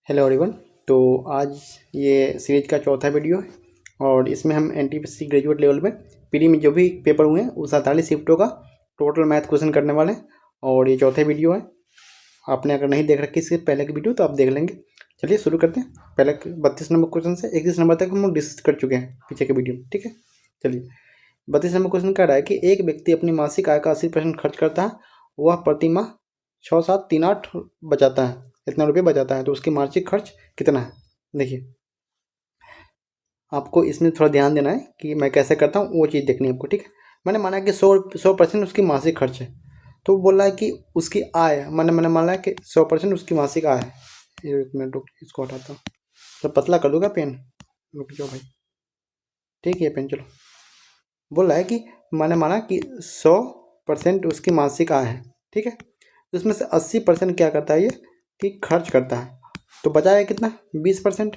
Hello everyone. तो आज ये सीरीज का चौथा वीडियो है और इसमें हम एनटीपीसी ग्रेजुएट लेवल में प्री में जो भी पेपर हुए हैं उस 47 शिफ्टों का टोटल मैथ क्वेश्चन करने वाले हैं और ये चौथे वीडियो है। आपने अगर नहीं देख रखी इसके पहले की वीडियो तो आप देख लेंगे। चलिए शुरू करते हैं। पहले 32 नंबर क्वेश्चन से 31 नंबर तक हम लोग डिस्कस कर चुके हैं पीछे के वीडियो में, ठीक है। चलिए 32 नंबर क्वेश्चन कह रहा है कि एक व्यक्ति अपनी मासिक आय का 80% खर्च करता है, वह प्रति माह 6738 बचाता है, इतना रुपये बचाता है, तो उसकी मासिक खर्च कितना है। देखिए आपको इसमें थोड़ा ध्यान देना है कि मैं कैसे करता हूँ, वो चीज़ देखनी है आपको, ठीक है। मैंने माना कि 100% उसकी मासिक खर्च है, तो बोल रहा है कि उसकी आय मैंने माना कि 100% उसकी मासिक आय है। एक मिनट रुक, इसको हटाता हूँ, तो पतला कर दूंगा पेन, रुक जाओ भाई, ठीक है पेन। चलो बोल रहा है कि मैंने माना कि 100% उसकी मासिक आय है, ठीक है। तो उसमें से 80% क्या करता है ये कि खर्च करता है, तो बचाएगा कितना 20%,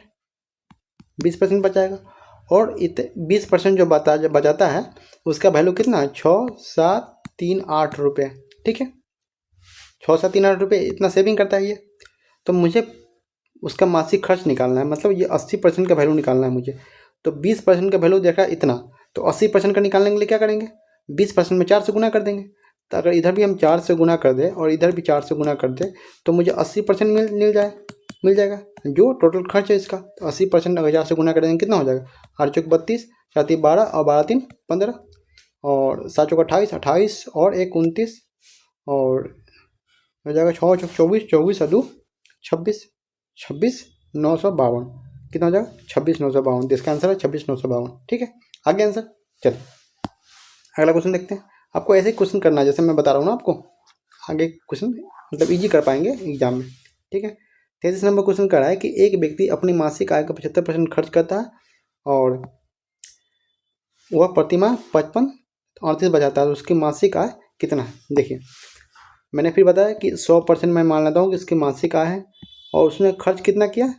20% बचाएगा। और 20% जो बचाता है उसका वैल्यू कितना है 6738 रुपये, ठीक है। 6738 रुपये इतना सेविंग करता है ये। तो मुझे उसका मासिक खर्च निकालना है, मतलब ये 80% का वैल्यू निकालना है मुझे। तो 20% का वैल्यू देखा इतना, तो 80% का निकालने के लिए क्या करेंगे, 20% में 4 से गुना कर देंगे। तो अगर इधर भी हम 4 से गुना कर दें और इधर भी 4 से गुना कर दें तो मुझे 80% मिल जाएगा जो टोटल खर्च है इसका। तो 80% अगर 4 से गुना कर देंगे कितना हो जाएगा, 8 चौक 32, 7 12 और 12 3 15 और 7 चौक 28, 28 और 1 29 और हो जाएगा 6 चौक 24, 24 और 2 26, 26,952 कितना हो जाएगा 26,952। इसका आंसर है 26,952, ठीक है। आगे आंसर। चलिए अगला क्वेश्चन देखते हैं। आपको ऐसे ही क्वेश्चन करना है जैसे मैं बता रहा हूँ ना आपको, आगे क्वेश्चन मतलब इजी कर पाएंगे एग्जाम में, ठीक है। 33 नंबर क्वेश्चन कर रहा है कि एक व्यक्ति अपनी मासिक आय का 75% खर्च करता है और वह प्रतिमाह 5538 बचाता है, तो उसकी मासिक आय कितना है। देखिए मैंने फिर बताया कि 100% मैं मान लेता हूँ कि इसकी मासिक आय है और उसने खर्च कितना किया,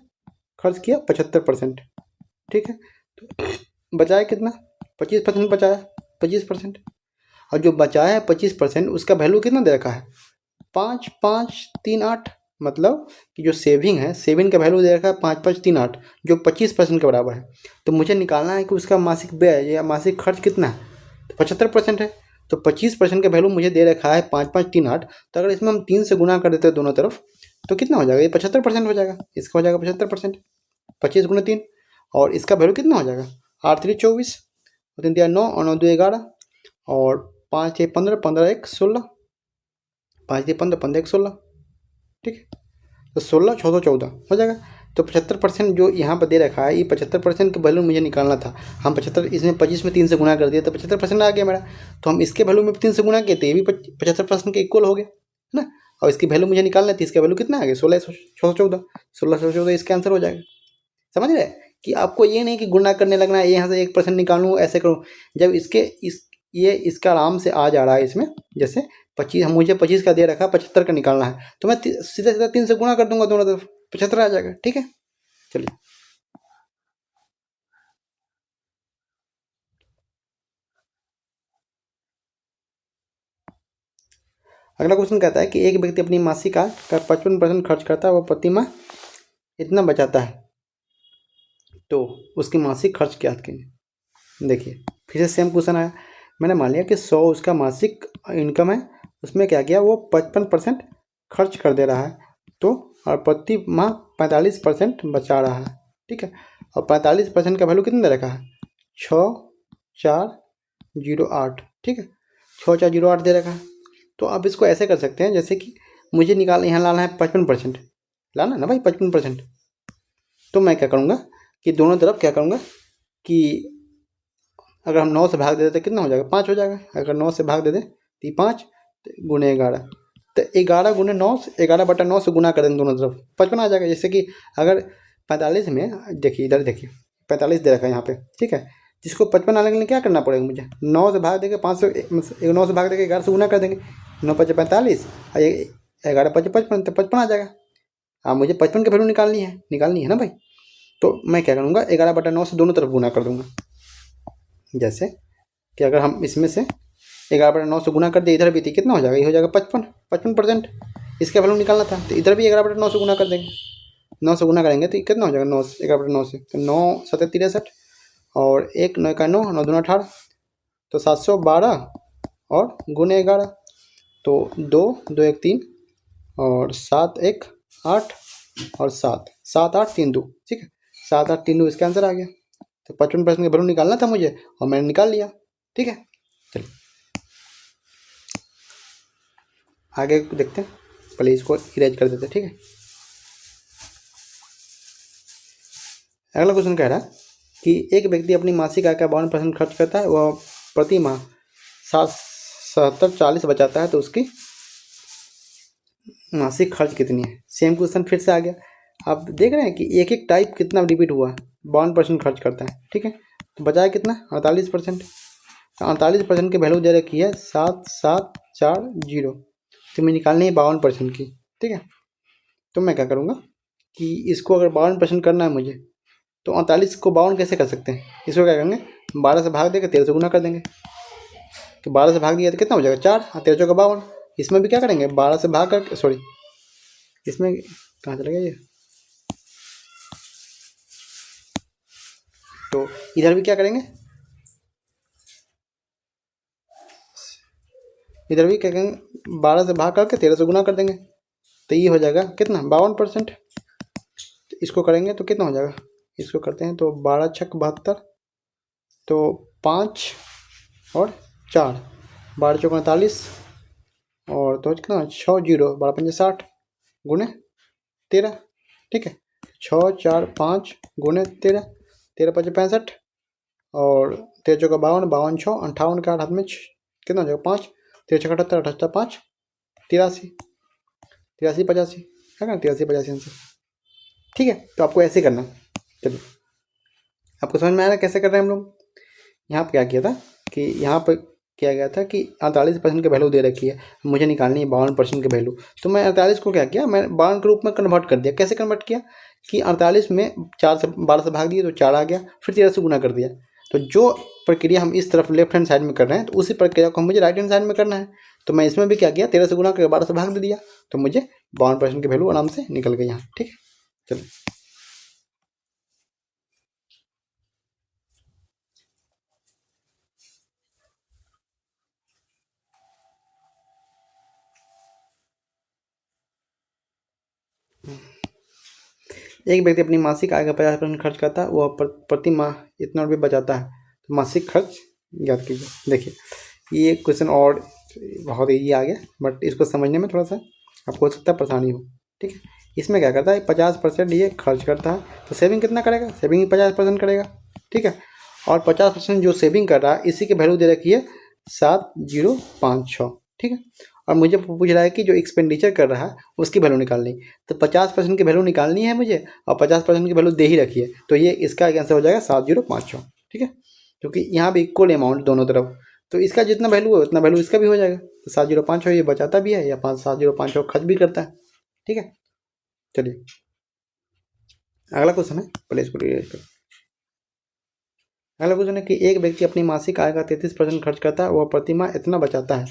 खर्च किया 75%, ठीक है। तो बचाया कितना 25% बचाया, 25%। और जो बचाया है 25% उसका वैल्यू कितना दे रखा है 5538, मतलब कि जो सेविंग है, सेविंग का वैल्यू दे रखा है 5538 जो 25% के बराबर है। तो मुझे निकालना है कि उसका मासिक व्यय या मासिक खर्च कितना है, तो 75% है। तो 25% का वैल्यू मुझे दे रखा है 5538, तो अगर इसमें हम 3 से गुना कर देते हैं दोनों तरफ तो कितना हो जाएगा, ये 75% हो जाएगा, इसका हो जाएगा 75%, 25 गुना 3। और इसका वैल्यू कितना हो जाएगा 8 3 24 और 3 3 9 और 9 2 11 और 5 6 15, 15 1 16, 5 6 15, 15 1 16, ठीक है। तो 16 14 14 हो जाएगा। तो 75% जो यहाँ पर दे रखा है, ये 75% का वैल्यू मुझे निकालना था। हम 75 इसमें 25 में 3 से गुना कर दिया तो 75% आ गया मेरा। तो हम इसके वैल्यू में 3 से गुना किए तो ये भी 75% के इक्वल हो गए, है ना। और इसकी वैल्यू मुझे निकालना थी, इसका वैल्यू कितना आ गया 16 14 1614, इसका आंसर हो जाएगा। समझ रहे कि आपको ये नहीं कि गुणा करने लगना है, यहाँ से 1% निकालूँ ऐसे करूँ। जब ये इसका आराम से आ जा रहा है इसमें, जैसे 25 मुझे 25 का दे रखा है, 75 का निकालना है, तो मैं सीधा सीधा 3 से गुणा कर दूंगा दोनों तरफ, 75 आ जाएगा, ठीक है। चलिए अगला क्वेश्चन कहता है कि एक व्यक्ति अपनी मासिक आय का 55% खर्च करता है, वह प्रति माह इतना बचाता है, तो उसकी मासिक खर्च क्या करेंगे। देखिए फिर से सेम क्वेश्चन आया। मैंने मान लिया कि 100 उसका मासिक इनकम है, उसमें क्या किया वो 55% खर्च कर दे रहा है, तो और प्रति माह 45% बचा रहा है, ठीक है। और 45% का वैल्यू कितना दे रखा है 6408, ठीक है। 6408 दे रखा है। तो आप इसको ऐसे कर सकते हैं जैसे कि मुझे यहाँ लाना है 55%, लाना ना भाई 55%। तो मैं क्या करूँगा कि दोनों तरफ क्या करूँगा कि अगर हम 9 से भाग दे दें तो कितना हो जाएगा 5 हो जाएगा। अगर 9 से भाग दे दें तो 5 गुने 11, तो 11 गुने 9 से 11/9 से गुना करें दोनों तरफ 55 आ जाएगा। जैसे कि अगर 45 में देखिए, इधर देखिए 45 दे रखा है यहाँ पे, ठीक है। जिसको 55 आने के लिए क्या करना पड़ेगा मुझे 9 से भाग देंगे 5 से 9 से भाग देंगे 11 से गुना कर देंगे, 9 5 45 और 11 5 55, तो 55 आ जाएगा। अब मुझे 55 की वैल्यू निकालनी है ना भाई। तो मैं क्या करूँगा 11/9 से दोनों तरफ गुना कर दूंगा। जैसे कि अगर हम इसमें से 11/9 से गुना कर दे, इधर भी तो कितना हो जाएगा, ये हो जाएगा 55%। इसका वैल्यू निकालना था तो इधर भी 11/9 से गुना कर देंगे, 9 से गुना करेंगे तो कितना हो जाएगा, 9 से 11/9 से, तो 9 7 63 और 1 9 का 9 9 दूना 18, तो 712 और गुने 11, तो 2 2 1 3 और 7 1 8 और 7 7 8 3 2, ठीक है, 7 8 3 2 इसका आंसर आ गया। तो 55% का वैल्यू निकालना था मुझे और मैंने निकाल लिया, ठीक है। चलिए आगे देखते हैं, पहले इसको इरेज कर देते हैं, ठीक है। अगला क्वेश्चन कह रहा है कि एक व्यक्ति अपनी मासिक आय का 52% खर्च करता है, वह प्रति माह 70 40 बचाता है, तो उसकी मासिक खर्च कितनी है। सेम क्वेश्चन फिर से आ गया। आप देख रहे हैं कि एक एक टाइप कितना रिपीट हुआ है। 52% खर्च करता है, ठीक है, तो बचाया कितना 48%। 48% की वैल्यू दे रखी है 7740, तो मैं निकालनी है 52% की, ठीक है। तो मैं क्या करूँगा कि इसको अगर 52% करना है मुझे, तो 48 को 52 कैसे कर सकते हैं, इसको क्या करेंगे 12 से भाग देकर 13 से गुना कर देंगे। तो 12 से भाग दिया तो कितना हो जाएगा 4 और 13 का 52। इसमें भी क्या करेंगे 12 से भाग कर, सॉरी इसमें कहाँ चला गया ये, तो इधर भी क्या करेंगे, इधर भी क्या करेंगे 12 से भाग करके 13 से गुना कर देंगे, तो ये हो जाएगा कितना 52%। इसको करेंगे तो कितना हो जाएगा, इसको करते हैं तो 12 छक 72, तो 5 और 4 12 चौक 48 और तो कितना 6 0 12 पंजे 60 गुने 13, ठीक है, 6 4 5 गुने 13, 13 5 65 और 13 चौका 52 52 6 58 का 8 हाथ में कितना हो जाएगा 5, 13 छक 78 78 5 83 83 85 है ना, 83 85 आंसर, ठीक है। तो आपको ऐसे करना, चलिए आपको समझ में आ रहा है कैसे कर रहे हैं हम लोग। यहाँ पर क्या किया था कि यहाँ पर किया गया था कि 48% की वैल्यू दे रखी है, मुझे निकालनी है 52% की वैल्यू, तो मैं 48 को क्या किया, मैं 52 के रूप में कन्वर्ट कर दिया। कैसे कन्वर्ट किया कि 48 में 4 से 12 से भाग दिए तो 4 आ गया, फिर 13 से गुना कर दिया। तो जो प्रक्रिया हम इस तरफ लेफ्ट हैंड साइड में कर रहे हैं, तो उसी प्रक्रिया को मुझे राइट हैंड साइड में करना है। तो मैं इसमें भी क्या किया 13 से गुना करके 12 से भाग दे दिया, तो मुझे 52% की वैल्यू आराम से निकल गई यहाँ, ठीक है। चलिए एक व्यक्ति अपनी मासिक आय का 50% खर्च करता है, वह प्रति माह इतना रुपये बचाता है, तो मासिक खर्च याद कीजिए। देखिए ये क्वेश्चन और बहुत ईजी आ गया, बट इसको समझने में थोड़ा सा आपको हो सकता है परेशानी हो, ठीक है। इसमें क्या करता है 50% ये खर्च करता है, तो सेविंग कितना करेगा, सेविंग 50% करेगा, ठीक है। और 50% जो सेविंग कर रहा है इसी की वैल्यू दे रखी है 7056, ठीक है। और मुझे पूछ रहा है कि जो एक्सपेंडिचर कर रहा है उसकी वैल्यू निकालनी, तो 50% की वैल्यू निकालनी है मुझे और 50% की वैल्यू दे ही रखी है, तो ये इसका आंसर हो जाएगा 7056, ठीक है। क्योंकि यहाँ भी इक्वल अमाउंट दोनों तरफ, तो इसका जितना वैल्यू है उतना वैल्यू इसका भी हो जाएगा, तो 7056 ये बचाता भी है या 7056 खर्च भी करता है, ठीक है। चलिए अगला क्वेश्चन है, पहले इसको रिवाइज करें। अगला क्वेश्चन है कि एक व्यक्ति अपनी मासिक आय का 33% खर्च करता है, वह प्रति माह इतना बचाता है,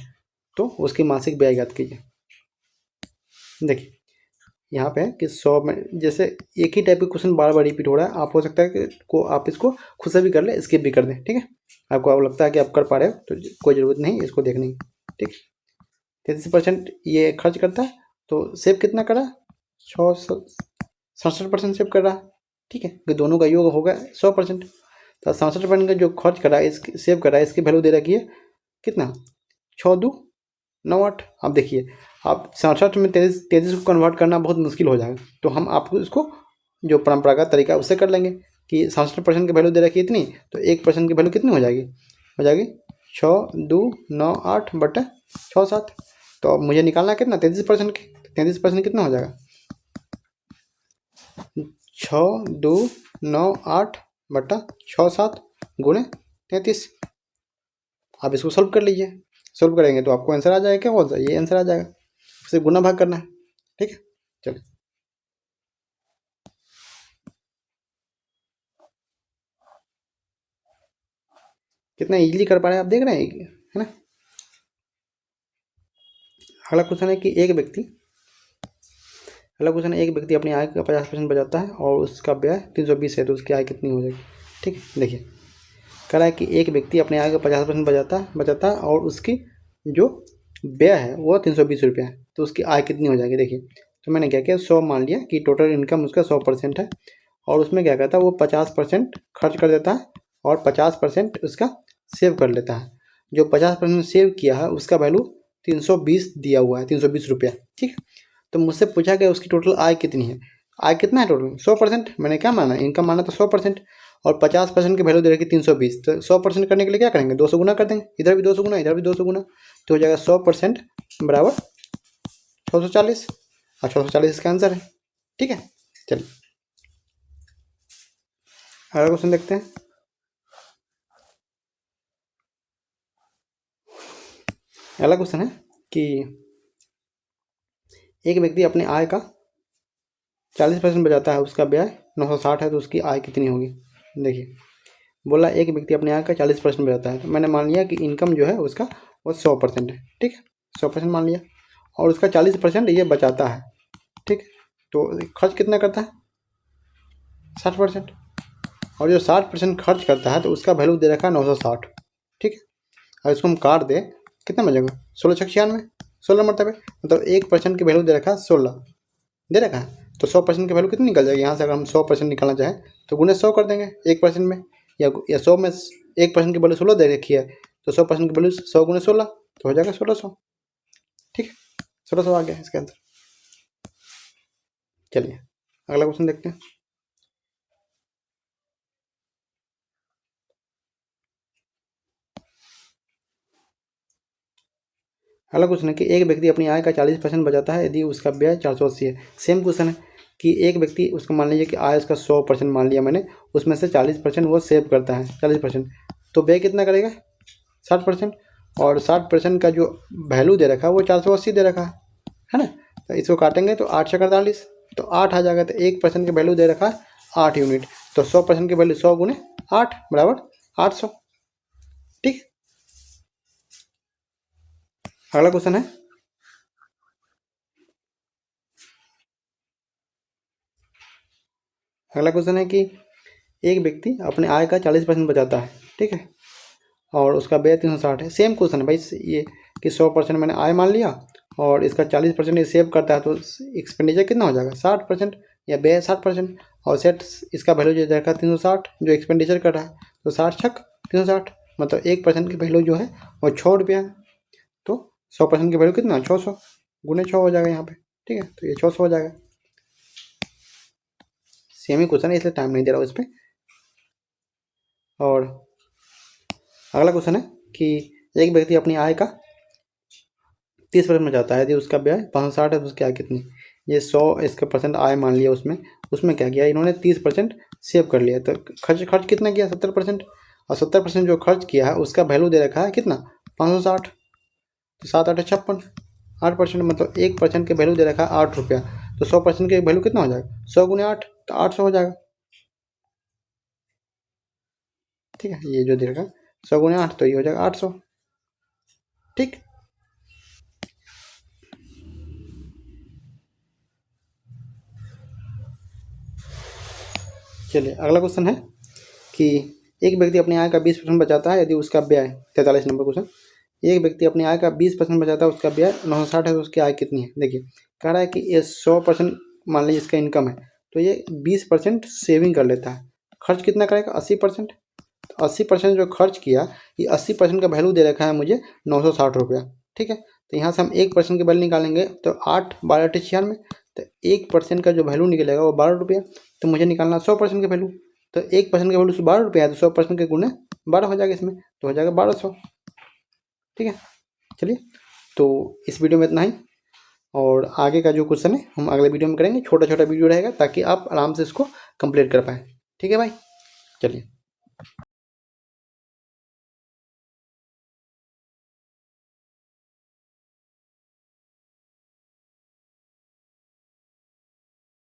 तो उसकी मासिक व्यय ज्ञात कीजिए। देखिए यहाँ पे कि 100 में जैसे एक ही टाइप का क्वेश्चन बार बार रिपीट हो रहा है, आप हो सकता है कि आप इसको खुद से भी कर ले, स्किप भी कर दें, ठीक है। आपको अब लगता है कि आप कर पा रहे हो तो कोई ज़रूरत नहीं इसको देखने की, ठीक। 33% ये खर्च करता है, तो सेव कितना करा 67% सेव कर रहा है, ठीक है, कि दोनों का योग होगा 100%। तो 67% का जो खर्च करा है, इस सेव करा है, इसकी वैल्यू दे रखी है कितना 6 2 9 8। अब देखिए आप 67 में 33 को कन्वर्ट करना बहुत मुश्किल हो जाएगा, तो हम आपको इसको जो परंपरागत तरीका है उससे कर लेंगे कि 67% की वैल्यू दे रखी है इतनी, तो 1% की वैल्यू कितनी हो जाएगी 6 2 9 8 बटा 6 7। तो अब मुझे निकालना है कितना 33% की, 33% कितना हो जाएगा 6 2 9 8 बटा 6 7 गुणे 33। आप इसको सॉल्व कर लीजिए, सॉल्व करेंगे तो आपको आंसर आ जाएगा, क्या कौन सा ये आंसर आ जाएगा, उसे गुना भाग करना है, ठीक है। चलिए कितना इजीली कर पा रहे हैं आप देख रहे हैं, है ना। अगला क्वेश्चन है कि एक व्यक्ति अगला क्वेश्चन, एक व्यक्ति अपनी आय का 50% बचाता है और उसका व्यय 320 है, तो उसकी आय कितनी हो जाएगी? ठीक है, देखिए कह रहा है कि एक व्यक्ति अपने आय का 50% बचाता है और उसकी जो व्यय है वो 320 रुपया है, तो उसकी आय कितनी हो जाएगी? देखिए, तो मैंने क्या किया, 100 मान लिया कि टोटल इनकम उसका 100% है, और उसमें क्या कहता है वो 50% खर्च कर देता है और 50% उसका सेव कर लेता है। जो 50% सेव किया है उसका वैल्यू 320 दिया हुआ है, 320 रुपया। ठीक है, तो मुझसे पूछा गया उसकी टोटल आय कितनी है। आय कितना है टोटल? 100%। मैंने क्या माना, इनकम माना तो 100%, और 50% की वैल्यू दे रखी 320। तो 100% करने के लिए क्या करेंगे, 200 गुना कर देंगे, इधर भी 200 गुना, इधर भी 200 गुना, तो हो जाएगा 100% बराबर 640, और 640 इसका आंसर है। ठीक है, चलिए अगला क्वेश्चन देखते हैं। अगला क्वेश्चन है कि एक व्यक्ति अपने आय का 40% बचाता है, उसका व्यय 960 है, तो उसकी आय कितनी होगी? देखिए बोला एक व्यक्ति अपने आय का 40% बचाता है, तो मैंने मान लिया कि इनकम जो है उसका वो 100% है। ठीक है, 100% मान लिया, और उसका 40% ये बचाता है। ठीक है, तो खर्च कितना करता है? 60%। और जो 60% खर्च करता है तो उसका वैल्यू दे रखा है 960। ठीक है, और इसको हम काट दें, कितना बचेगा? 1696, 16 मरतबे, मतलब 1% की वैल्यू दे रखा है 16 दे रखा है, तो 100% की वैल्यू कितनी निकल जाएगी? यहाँ से अगर हम 100% निकालना चाहें तो गुने 100 कर देंगे 1% में, या 100 में 1% की वैल्यू 16 दे रखी है, तो 100% की वैल्यू 100 गुने 16, तो हो जाएगा 1600। ठीक है, 1600 आ गया इसके अंदर। चलिए अगला क्वेश्चन देखते हैं। अगला क्वेश्चन है कि एक व्यक्ति अपनी आय का 40% बचाता है यदि उसका व्यय 480 है। सेम क्वेश्चन है कि एक व्यक्ति, उसको मान लीजिए कि आय उसका 100% मान लिया मैंने, उसमें से 40% वो सेव करता है, 40%, तो व्यय कितना करेगा? 60%। और 60% का जो वैल्यू दे रखा है वो 480 दे रखा है ना, तो इसको काटेंगे तो 8 से 48, तो 8 आ जाएगा, तो 1% की वैल्यू दे रखा है 8 यूनिट, तो 100% की वैल्यू 100 गुने 8 बराबर 800। ठीक, अगला क्वेश्चन है। अगला क्वेश्चन है कि एक व्यक्ति अपने आय का 40% बचाता है, ठीक है, और उसका व्यय 360 है। सेम क्वेश्चन है भाई, ये कि 100% मैंने आय मान लिया और इसका 40% ये सेव करता है, तो एक्सपेंडिचर कितना हो जाएगा? 60%, या व्यय 60%, और सेट इसका वैल्यू जो देखा 360 जो एक्सपेंडिचर कर रहा है, तो 60 छक 360, मतलब 1% की वैल्यू जो है वो 6 रुपया है, तो 100% की वैल्यू कितना? 600 गुने 6 हो जाएगा यहाँ पे। ठीक है, तो ये 600 हो जाएगा। सेम ही क्वेश्चन है इसलिए टाइम नहीं दे रहा हूँ इस पर। और अगला क्वेश्चन है कि एक व्यक्ति अपनी आय का 30% में जाता है यदि उसका व्यय 560 है, तो उसकी आय कितनी? ये 100 इसका परसेंट आय मान लिया, उसमें क्या किया इन्होंने? 30% सेव कर लिया, तो खर्च कितना किया? 70%, और 70% जो खर्च किया है उसका वैल्यू दे रखा है कितना? 560, तो 7 8 56, 8%, मतलब 1% के वैल्यू दे रखा है 8 रुपया, तो 100% के वैल्यू कितना हो जाएगा? 100 गुने 8, तो 800 हो जाएगा। ठीक है, ये जो दे रखा है 100 गुने 8, तो ये हो जाएगा 800। ठीक, चलिए अगला क्वेश्चन है कि एक व्यक्ति अपनी आय का 20% बचाता है यदि उसका व्यय, 43 नंबर क्वेश्चन, एक व्यक्ति अपनी आय का 20% बचाता है, उसका व्यय 960 है, तो उसकी आय कितनी है? देखिए कह रहा है कि ये 100% मान लीजिए इसका इनकम है, तो ये 20% सेविंग कर लेता है। खर्च कितना करेगा? 80%, तो 80% जो खर्च किया, ये 80% का वैल्यू दे रखा है मुझे 960 रुपया। ठीक है, तो यहाँ से हम 1% की वैल्यू निकालेंगे, तो 8 12 96, तो 1% का जो वैल्यू निकलेगा वो 12 रुपया, तो मुझे निकालना 100% की वैल्यू, तो 1% की वैल्यू 12 रुपया है, तो 100% के गुने 12 हो जाएगा इसमें, तो हो जाएगा 1200। ठीक है, चलिए तो इस वीडियो में इतना ही, और आगे का जो क्वेश्चन है हम अगले वीडियो में करेंगे। छोटा छोटा वीडियो रहेगा ताकि आप आराम से इसको कंप्लीट कर पाएँ। ठीक है भाई, चलिए।